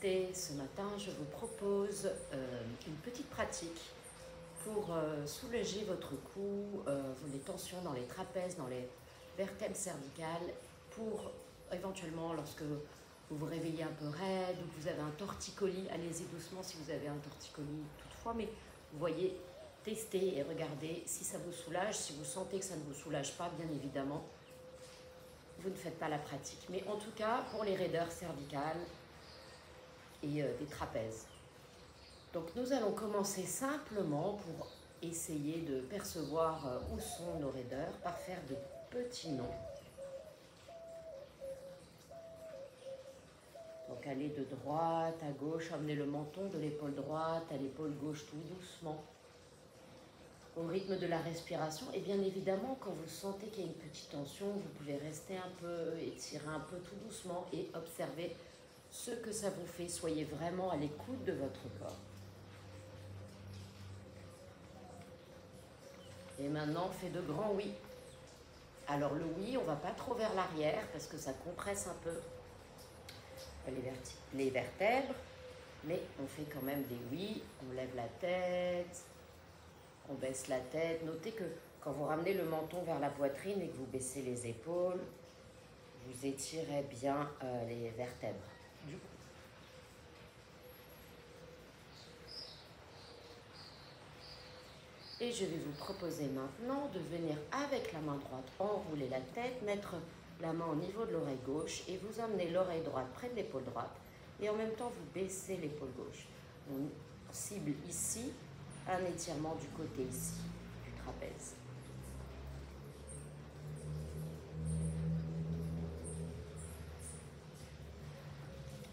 Namasté, ce matin je vous propose une petite pratique pour soulager votre cou, les tensions dans les trapèzes, dans les vertèbres cervicales, pour éventuellement lorsque vous vous réveillez un peu raide ou que vous avez un torticolis, allez-y doucement si vous avez un torticolis toutefois, mais vous voyez, testez et regardez si ça vous soulage. Si vous sentez que ça ne vous soulage pas, bien évidemment, vous ne faites pas la pratique. Mais en tout cas, pour les raideurs cervicales et des trapèzes. Donc nous allons commencer simplement pour essayer de percevoir où sont nos raideurs par faire de petits nons. Donc allez de droite à gauche, amenez le menton de l'épaule droite à l'épaule gauche tout doucement, au rythme de la respiration. Et bien évidemment, quand vous sentez qu'il y a une petite tension, vous pouvez rester un peu, étirer un peu tout doucement et observer ce que ça vous fait. Soyez vraiment à l'écoute de votre corps. Et maintenant, on fait de grands oui. Alors le oui, on ne va pas trop vers l'arrière parce que ça compresse un peu les vertèbres, mais on fait quand même des oui. On lève la tête, on baisse la tête. Notez que quand vous ramenez le menton vers la poitrine et que vous baissez les épaules, vous étirez bien les vertèbres du cou. Et je vais vous proposer maintenant de venir avec la main droite enrouler la tête, mettre la main au niveau de l'oreille gauche et vous emmenez l'oreille droite près de l'épaule droite et en même temps vous baissez l'épaule gauche. On cible ici un étirement du côté ici du trapèze.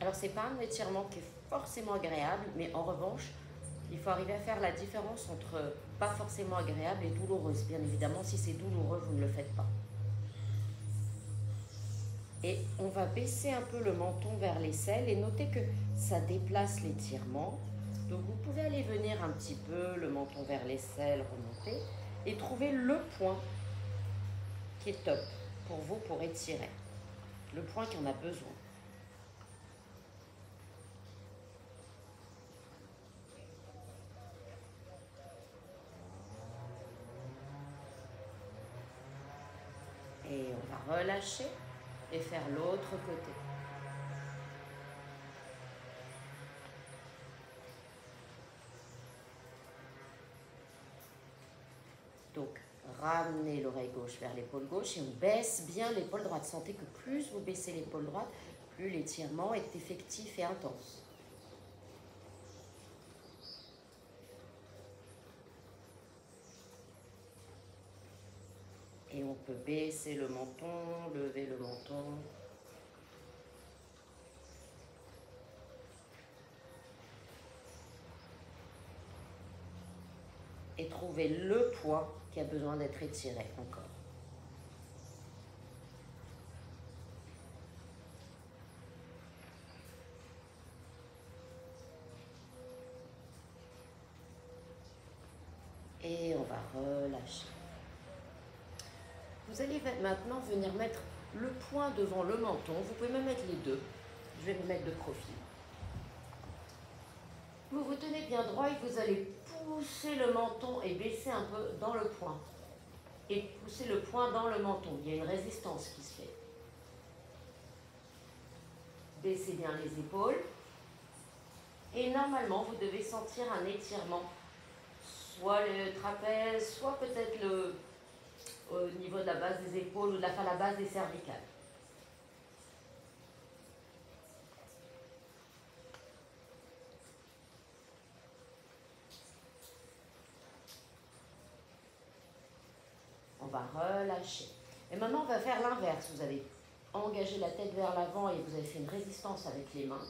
Alors c'est pas un étirement qui est forcément agréable, mais en revanche, il faut arriver à faire la différence entre pas forcément agréable et douloureuse. Bien évidemment, si c'est douloureux, vous ne le faites pas. Et on va baisser un peu le menton vers l'aisselle et notez que ça déplace l'étirement. Donc vous pouvez aller venir un petit peu, le menton vers l'aisselle, remonter et trouver le point qui est top pour vous pour étirer. Le point qui en a besoin. Et on va relâcher et faire l'autre côté. Donc, ramenez l'oreille gauche vers l'épaule gauche et on baisse bien l'épaule droite. Sentez que plus vous baissez l'épaule droite, plus l'étirement est effectif et intense. Et on peut baisser le menton, lever le menton. Et trouver le point qui a besoin d'être étiré encore. Et on va relâcher. Vous allez maintenant venir mettre le poing devant le menton. Vous pouvez même mettre les deux. Je vais me mettre de profil. Vous vous tenez bien droit et vous allez pousser le menton et baisser un peu dans le poing. Et pousser le poing dans le menton. Il y a une résistance qui se fait. Baissez bien les épaules. Et normalement, vous devez sentir un étirement. Soit le trapèze, soit peut-être au niveau de la base des épaules ou de la base des cervicales. On va relâcher. Et maintenant, on va faire l'inverse. Vous avez engagé la tête vers l'avant et vous avez fait une résistance avec les mains.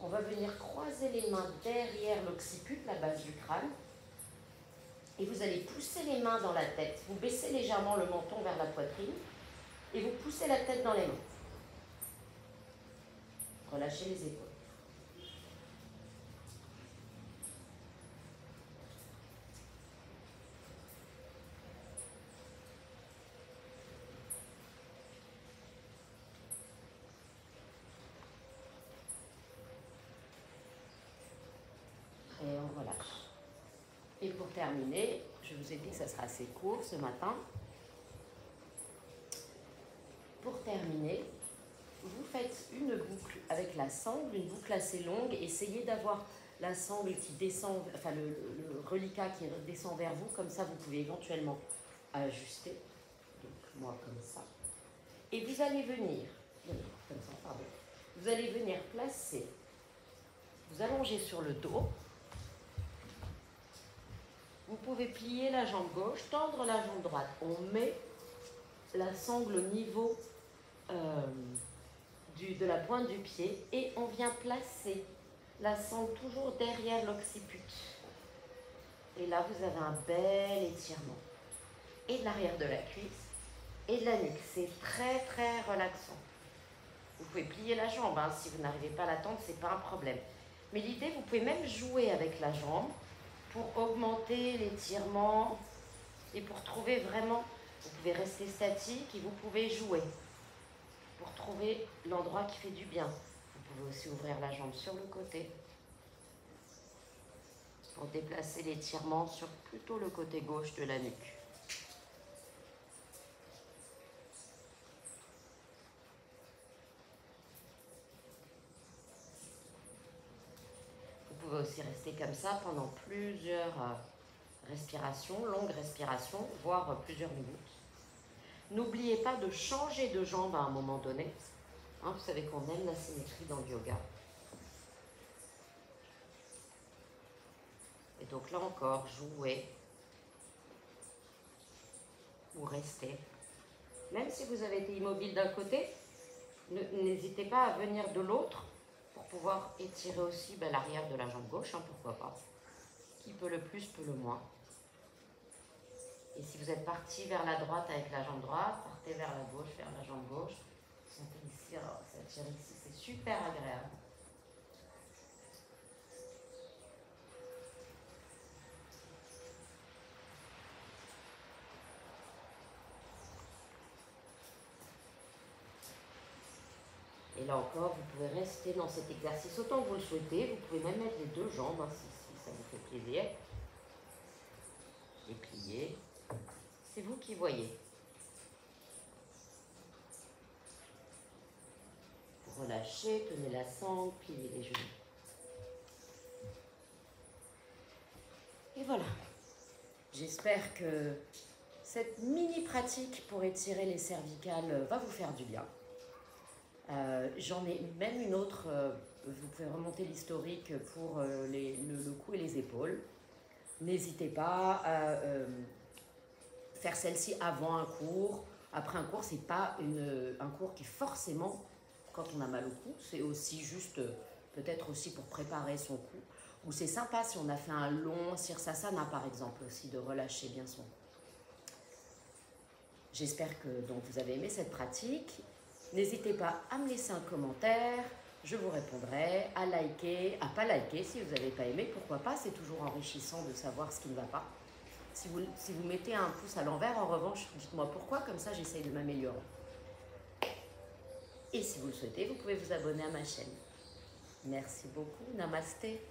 On va venir croiser les mains derrière l'occiput, la base du crâne. Et vous allez pousser les mains dans la tête. Vous baissez légèrement le menton vers la poitrine et vous poussez la tête dans les mains. Relâchez les épaules. relâche. Et pour terminer, je vous ai dit que ça sera assez court ce matin. Pour terminer, vous faites une boucle avec la sangle, une boucle assez longue. Essayez d'avoir la sangle qui descend, enfin le reliquat qui descend vers vous, comme ça vous pouvez éventuellement ajuster. Donc moi comme ça. Et vous allez venir, comme ça, pardon. Vous allez venir placer, vous allongez sur le dos. Vous pouvez plier la jambe gauche, tendre la jambe droite. On met la sangle au niveau de la pointe du pied et on vient placer la sangle toujours derrière l'occiput. Et là, vous avez un bel étirement. Et de l'arrière de la cuisse et de la nuque. C'est très, très relaxant. Vous pouvez plier la jambe. Hein. Si vous n'arrivez pas à la tendre, ce n'est pas un problème. Mais l'idée, vous pouvez même jouer avec la jambe pour augmenter l'étirement et pour trouver vraiment, vous pouvez rester statique et vous pouvez jouer pour trouver l'endroit qui fait du bien. Vous pouvez aussi ouvrir la jambe sur le côté pour déplacer l'étirement sur plutôt le côté gauche de la nuque. Vous pouvez aussi rester comme ça pendant plusieurs respirations, longues respirations, voire plusieurs minutes. N'oubliez pas de changer de jambe à un moment donné. Hein, vous savez qu'on aime la symétrie dans le yoga. Et donc là encore, jouez ou restez. Même si vous avez été immobile d'un côté, n'hésitez pas à venir de l'autre pour pouvoir étirer aussi l'arrière de la jambe gauche, hein, pourquoi pas. Qui peut le plus, peut le moins. Et si vous êtes parti vers la droite avec la jambe droite, partez vers la gauche, vers la jambe gauche. Sentez ici, alors ça tire ici, c'est super agréable. Et là encore, vous pouvez rester dans cet exercice autant que vous le souhaitez. Vous pouvez même mettre les deux jambes, hein, si ça vous fait plaisir. Et plier. C'est vous qui voyez. Vous relâchez, tenez la sangle, pliez les genoux. Et voilà. J'espère que cette mini pratique pour étirer les cervicales va vous faire du bien. J'en ai même une autre, vous pouvez remonter l'historique pour le cou et les épaules. N'hésitez pas à faire celle-ci avant un cours. Après un cours, ce n'est pas un cours qui forcément, quand on a mal au cou, c'est aussi juste, peut-être aussi pour préparer son cou. Ou c'est sympa si on a fait un long Sirsasana par exemple aussi, de relâcher bien son cou. J'espère que donc, vous avez aimé cette pratique. N'hésitez pas à me laisser un commentaire, je vous répondrai, à liker, à pas liker si vous n'avez pas aimé, pourquoi pas, c'est toujours enrichissant de savoir ce qui ne va pas. Si vous mettez un pouce à l'envers, en revanche, dites-moi pourquoi, comme ça j'essaye de m'améliorer. Et si vous le souhaitez, vous pouvez vous abonner à ma chaîne. Merci beaucoup, namasté.